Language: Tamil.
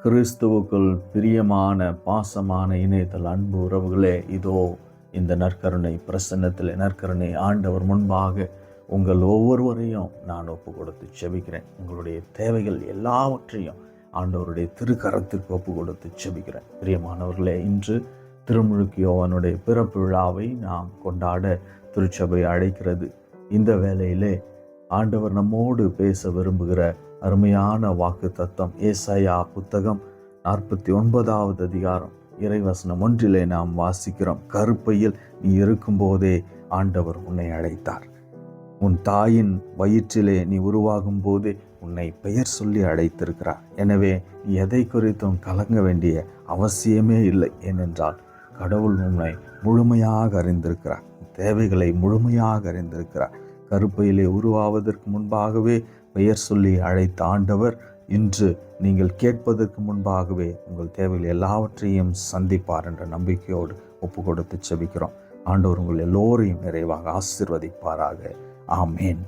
கிறிஸ்துவுக்குள் பிரியமான பாசமான இணையத்தில் அன்பு உறவுகளே, இதோ இந்த நற்கருணை பிரசன்னத்தில் நற்கருணை ஆண்டவர் முன்பாக உங்கள் ஒவ்வொருவரையும் நான் ஒப்பு கொடுத்து செபிக்கிறேன். உங்களுடைய தேவைகள் எல்லாவற்றையும் ஆண்டவருடைய திருக்கரத்திற்கு ஒப்பு கொடுத்து செபிக்கிறேன். பிரியமானவர்களே, இன்று திருமுழுக்கு யோவானுடைய பிறப்பு விழாவை நாம் கொண்டாட திருச்சபை அழைக்கிறது. இந்த வேளையிலே ஆண்டவர் நம்மோடு பேச விரும்புகிற அருமையான வாக்கு தத்தம் ஏசாயா புத்தகம் 49வது அதிகாரம் இறைவசனம் 1 நாம் வாசிக்கிறோம். கருப்பையில் நீ இருக்கும்போதே ஆண்டவர் உன்னை அழைத்தார். உன் தாயின் வயிற்றிலே நீ உருவாகும் போதே உன்னை பெயர் சொல்லி அழைத்திருக்கிறார். எனவே எதை குறித்தும் கலங்க வேண்டிய அவசியமே இல்லை. ஏனென்றால் கடவுள் உன்னை முழுமையாக அறிந்திருக்கிறார். தேவைகளை முழுமையாக அறிந்திருக்கிறார். கருப்பையிலே உருவாவதற்கு முன்பாகவே பெயர் சொல்லி அழைத்த ஆண்டவர் இன்று நீங்கள் கேட்பதற்கு முன்பாகவே உங்கள் தேவைகள் எல்லாவற்றையும் சந்திப்பார் என்ற நம்பிக்கையோடு ஒப்பு கொடுத்து செபிக்கிறோம். ஆண்டவர் உங்கள் எல்லோரையும் நிறைவாக ஆசீர்வதிப்பாராக. ஆமேன்.